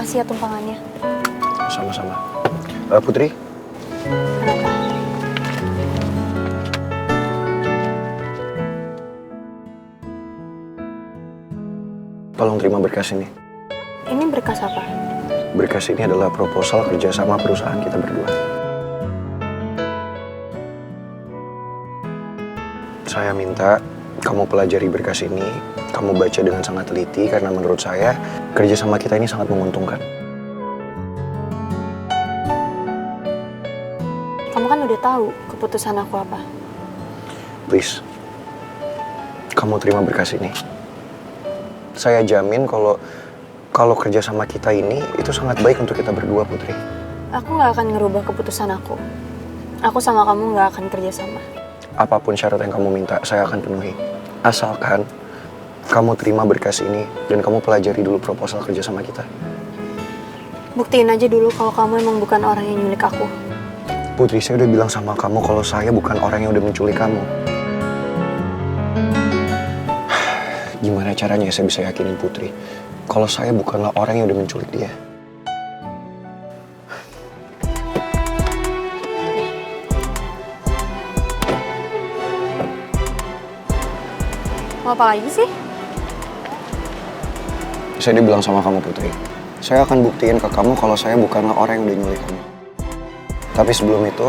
Makasih ya tumpangannya. Sama-sama. Putri? Kenapa? Tolong terima berkas ini. Ini berkas apa? Berkas ini adalah proposal kerjasama perusahaan kita berdua. Saya minta kamu pelajari berkas ini, kamu baca dengan sangat teliti karena menurut saya kerjasama kita ini sangat menguntungkan. Kamu kan udah tahu keputusan aku apa. Please, kamu terima berkas ini. Saya jamin kalau kerjasama kita ini itu sangat baik untuk kita berdua, Putri. Aku nggak akan ngerubah keputusan aku. Aku sama kamu nggak akan kerjasama. Apapun syarat yang kamu minta, saya akan penuhi. Asalkan kamu terima berkas ini dan kamu pelajari dulu proposal kerjasama kita. Buktiin aja dulu kalau kamu emang bukan orang yang nyulik aku. Putri, saya udah bilang sama kamu kalau saya bukan orang yang udah menculik kamu. Gimana caranya saya bisa yakinin Putri kalau saya bukanlah orang yang udah menculik dia? Mau apa lagi sih? Saya udah bilang sama kamu, Putri. Saya akan buktiin ke kamu kalau saya bukanlah orang yang udah nyulik kamu. Tapi sebelum itu,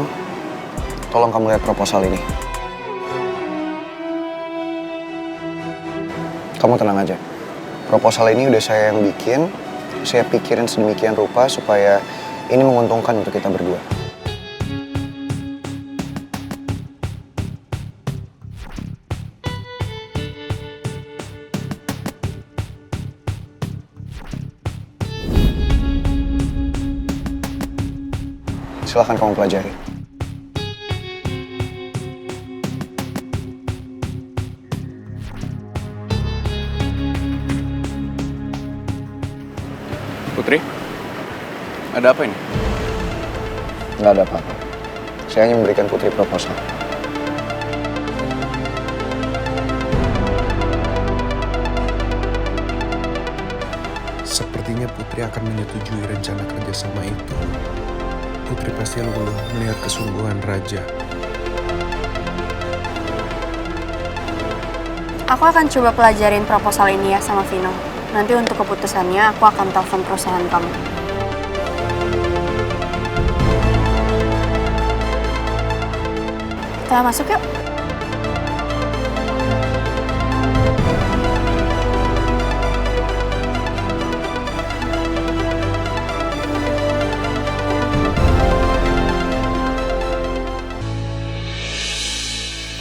tolong kamu lihat proposal ini. Kamu tenang aja. Proposal ini udah saya yang bikin. Saya pikirin sedemikian rupa supaya ini menguntungkan untuk kita berdua. Silahkan kamu pelajari. Putri, ada apa ini? Nggak ada apa-apa. Saya hanya memberikan Putri proposal. Sepertinya Putri akan menyetujui rencana kerjasama itu. Putri pasti luluh melihat kesungguhan Raja. Aku akan coba pelajarin proposal ini ya sama Vino. Nanti untuk keputusannya aku akan telepon perusahaan kamu. Kita masuk yuk.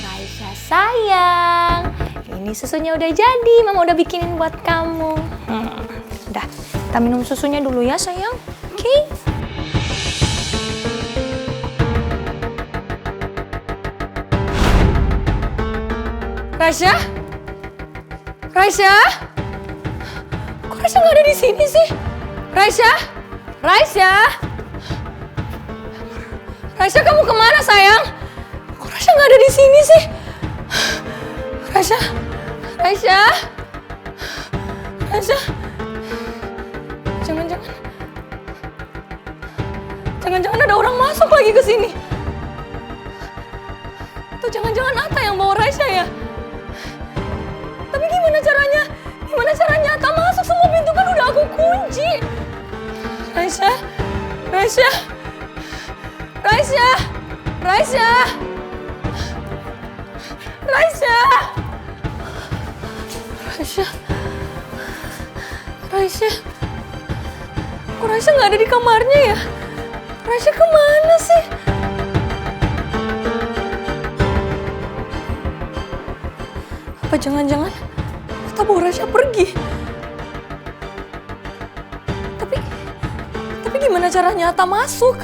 Raisya sayang, ini susunya udah jadi, Mama udah bikinin buat kamu. Udah, kita minum susunya dulu ya sayang, oke? Raisya? Raisya? Kok Raisya nggak ada di sini sih? Raisya? Raisya? Raisya kamu kemana sayang? Kok Raisya nggak ada di sini sih? Raisya? Raisya? Raisya? Jangan-jangan ada orang masuk lagi ke sini. Atau jangan-jangan Atta yang bawa Raisya ya? Tapi gimana caranya? Gimana caranya Atta masuk? Semua pintu kan udah aku kunci. Raisya? Raisya? Raisya? Raisya? Raisya? Raisya? Raisya? Kok Raisya nggak ada di kamarnya ya? Raisya kemana sih? Apa jangan-jangan Atta bawa Raisya pergi? Tapi gimana caranya Atta masuk?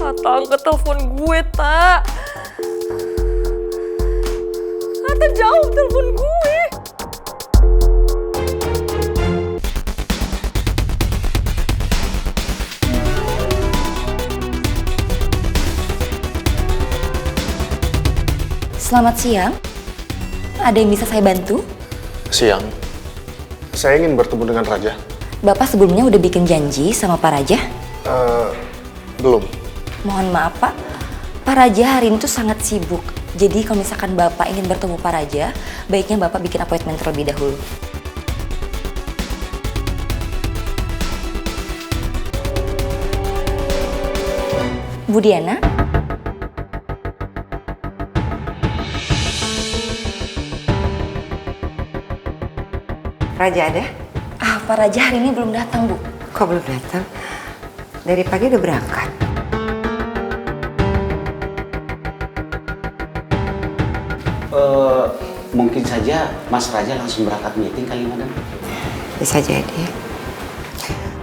Atta angkat telepon gue, Tak. Atta jawab telepon gue. Selamat siang. Ada yang bisa saya bantu? Siang. Saya ingin bertemu dengan Raja. Bapak sebelumnya udah bikin janji sama Pak Raja? Belum. Mohon maaf Pak, Pak Raja hari ini tuh sangat sibuk. Jadi kalau misalkan Bapak ingin bertemu Pak Raja, baiknya Bapak bikin appointment terlebih dahulu. Bu Diana? Raja ada? Pak Raja hari ini belum datang, Bu. Kok belum datang? Dari pagi udah berangkat. Mungkin saja Mas Raja langsung berangkat meeting kali, Madam. Bisa jadi.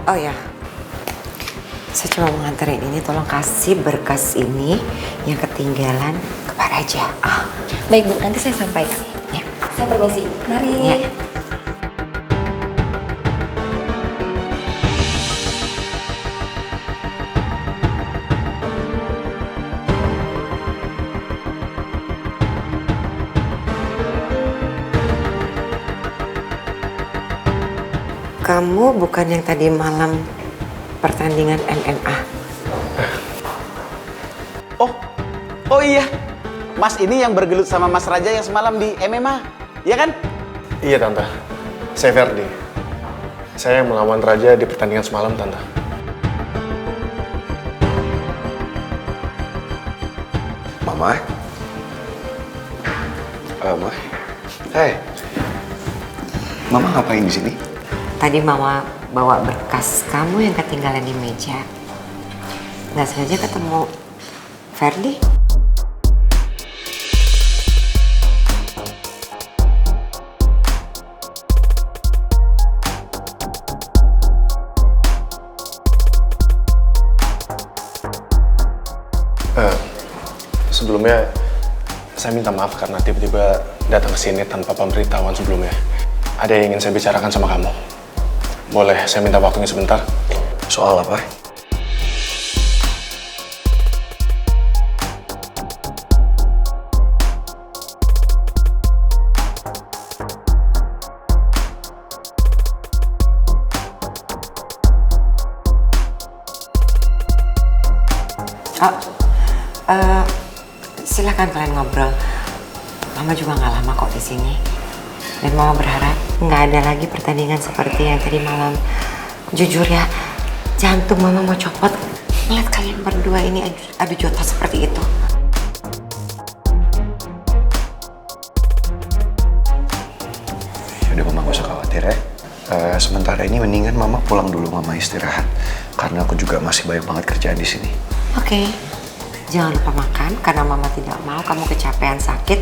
Oh ya, saya cuma mau nganterin ini, tolong kasih berkas ini yang ketinggalan ke Pak Raja. Baik Bu, nanti saya sampaikan. Ya. Saya permisi. Mari. Ya. Kamu bukan yang tadi malam pertandingan MMA? Oh iya, Mas ini yang bergelut sama Mas Raja yang semalam di MMA, ya kan? Iya, Tante. Saya Ferdi. Saya yang melawan Raja di pertandingan semalam, Tante. Mama? Ma? Hey. Mama ngapain di sini? Tadi Mama bawa berkas kamu yang ketinggalan di meja. Nggak sengaja ketemu Ferdi. Sebelumnya, saya minta maaf karena tiba-tiba datang ke sini tanpa pemberitahuan sebelumnya. Ada yang ingin saya bicarakan sama kamu. Boleh saya minta waktunya sebentar? Soal apa? Silakan kalian ngobrol. Mama juga nggak lama kok di sini. Dan Mama berharap nggak ada lagi pertandingan seperti yang tadi malam. Jujur ya, jantung Mama mau copot ngeliat kalian berdua ini adu jotos seperti itu. Yaudah Mama gak usah khawatir ya. Sementara ini mendingan Mama pulang dulu, Mama istirahat. Karena aku juga masih banyak banget kerjaan di sini. Oke. Jangan lupa makan karena Mama tidak mau kamu kecapean sakit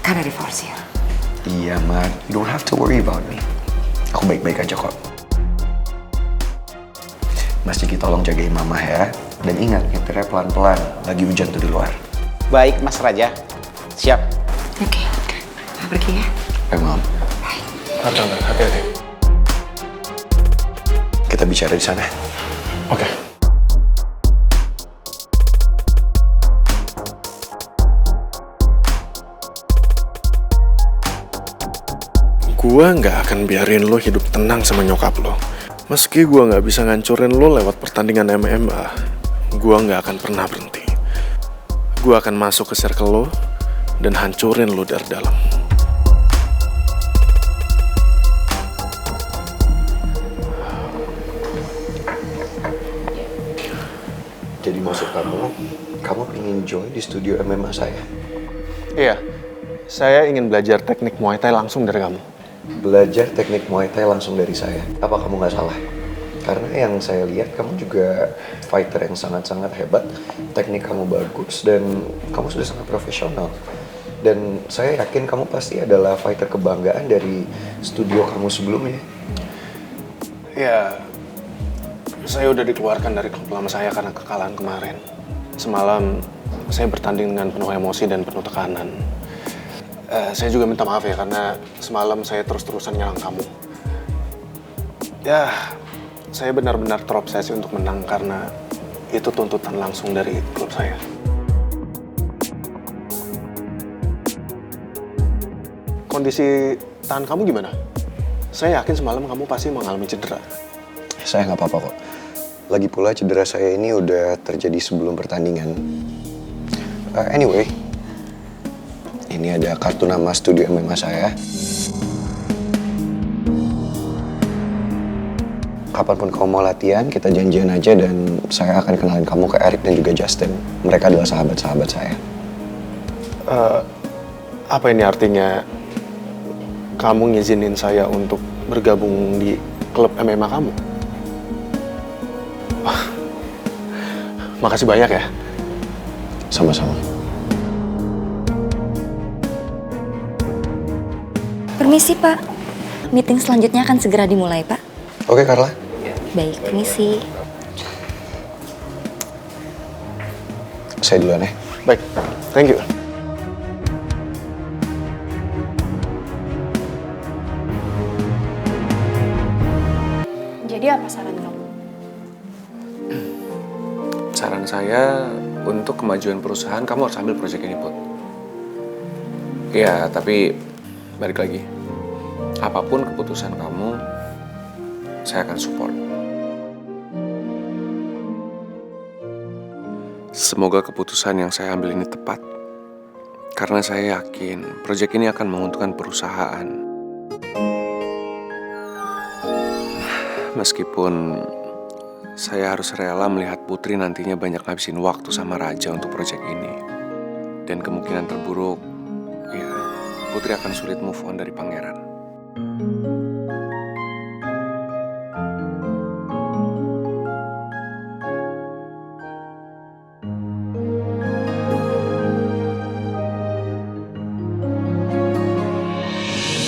karena diforsir. Iya, Ma. You don't have to worry about me. Aku baik-baik aja kok. Mas Ciki tolong jagain Mama ya. Dan ingat, nyetirnya pelan-pelan. Lagi hujan tuh di luar. Baik, Mas Raja. Siap. Oke. Mama pergi ya. Ayo, Mam. Tante, hati-hati. Kita bicara di sana. Oke. Gua nggak akan biarin lo hidup tenang sama nyokap lo. Meski gua nggak bisa ngancurin lo lewat pertandingan MMA, gua nggak akan pernah berhenti. Gua akan masuk ke circle lo dan hancurin lo dari dalam. Jadi maksud kamu ingin join di studio MMA saya? Iya, saya ingin belajar teknik Muay Thai langsung dari kamu. Belajar teknik Muay Thai langsung dari saya. Apa kamu nggak salah? Karena yang saya lihat kamu juga fighter yang sangat-sangat hebat. Teknik kamu bagus dan kamu sudah sangat profesional. Dan saya yakin kamu pasti adalah fighter kebanggaan dari studio kamu sebelumnya. Ya, saya udah dikeluarkan dari klub lama saya karena kekalahan kemarin. Semalam saya bertanding dengan penuh emosi dan penuh tekanan. Saya juga minta maaf ya karena semalam saya terus-terusan nyerang kamu. Ya, saya benar-benar terobsesi untuk menang karena itu tuntutan langsung dari klub saya. kondisi tangan kamu gimana? Saya yakin semalam kamu pasti mengalami cedera. Saya nggak apa-apa kok. Lagi pula cedera saya ini udah terjadi sebelum pertandingan. Anyway, ini ada kartu nama studio MMA saya. Kapanpun kamu mau latihan, kita janjian aja dan saya akan kenalin kamu ke Eric dan juga Justin. Mereka adalah sahabat-sahabat saya. Apa ini artinya kamu ngizinin saya untuk bergabung di klub MMA kamu? Wah, makasih banyak ya. Sama-sama. Permisi, Pak. Meeting selanjutnya akan segera dimulai, Pak. Oke, Carla. Baik, permisi. Saya duluan ya. Baik, thank you. Jadi apa saran kamu? Saran saya, untuk kemajuan perusahaan, kamu harus ambil proyek ini, Put. Iya, tapi balik lagi. Apapun keputusan kamu, saya akan support. Semoga keputusan yang saya ambil ini tepat. Karena saya yakin proyek ini akan menguntungkan perusahaan. Meskipun saya harus rela melihat Putri nantinya banyak ngabisin waktu sama Raja untuk proyek ini. Dan kemungkinan terburuk, ya, Putri akan sulit move on dari Pangeran.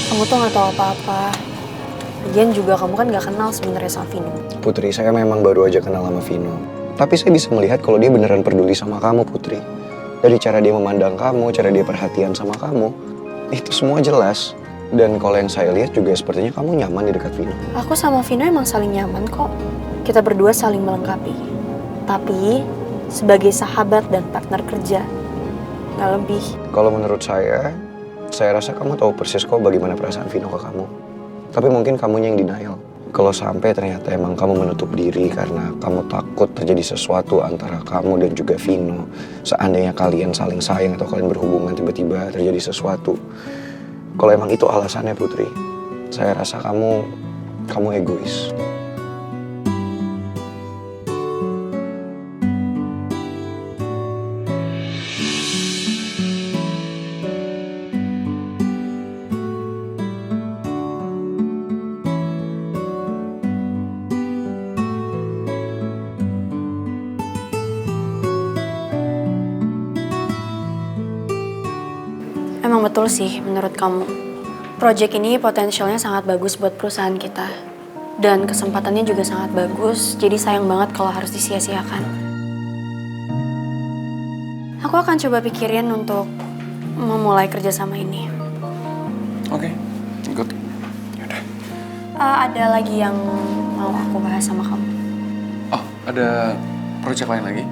Kamu tuh gak tahu apa-apa. Lagian juga kamu kan gak kenal sebenarnya sama Vino. Putri, saya memang baru aja kenal sama Vino. Tapi saya bisa melihat kalau dia beneran peduli sama kamu, Putri. Dari cara dia memandang kamu, cara dia perhatian sama kamu, itu semua jelas. Dan kalau yang saya lihat juga sepertinya kamu nyaman di dekat Vino. Aku sama Vino emang saling nyaman kok. Kita berdua saling melengkapi. Tapi sebagai sahabat dan partner kerja, gak lebih. Kalau menurut saya rasa kamu tahu persis kok bagaimana perasaan Vino ke kamu. Tapi mungkin kamunya yang denial. Kalau sampai ternyata emang kamu menutup diri karena kamu takut terjadi sesuatu antara kamu dan juga Vino. Seandainya kalian saling sayang atau kalian berhubungan tiba-tiba terjadi sesuatu. Kalau emang itu alasannya, Putri, saya rasa kamu egois. Emang betul sih menurut kamu. Project ini potensialnya sangat bagus buat perusahaan kita. Dan kesempatannya juga sangat bagus, jadi sayang banget kalau harus disia-siakan. Aku akan coba pikirin untuk memulai kerjasama ini. Oke, good. Yaudah. Ada lagi yang mau aku bahas sama kamu. Oh, ada proyek lain lagi?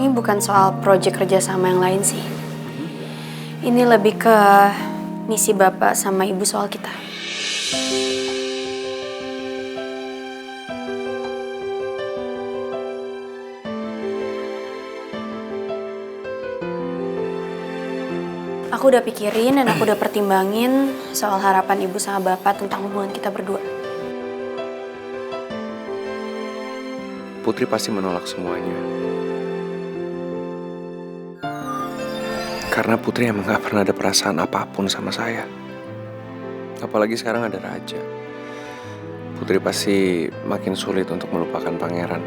Ini bukan soal project kerjasama yang lain sih. Ini lebih ke misi Bapak sama Ibu soal kita. Aku udah pikirin dan aku udah pertimbangin soal harapan Ibu sama Bapak tentang hubungan kita berdua. Putri pasti menolak semuanya. Karena Putri emang gak pernah ada perasaan apapun sama saya. Apalagi sekarang ada Raja. Putri pasti makin sulit untuk melupakan Pangeran.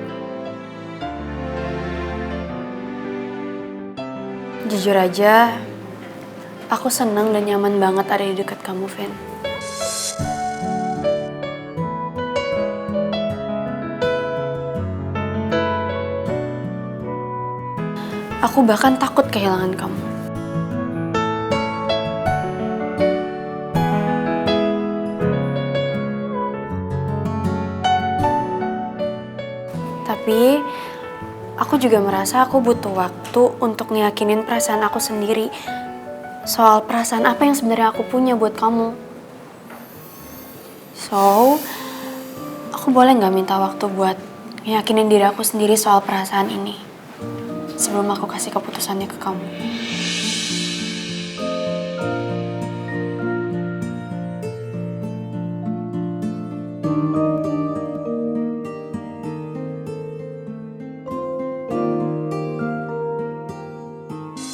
Jujur aja, aku senang dan nyaman banget ada di dekat kamu, Ven. Aku bahkan takut kehilangan kamu. Tapi aku juga merasa aku butuh waktu untuk ngeyakinin perasaan aku sendiri. soal perasaan apa yang sebenarnya aku punya buat kamu. So, aku boleh nggak minta waktu buat yakinin diri aku sendiri soal perasaan ini sebelum aku kasih keputusannya ke kamu.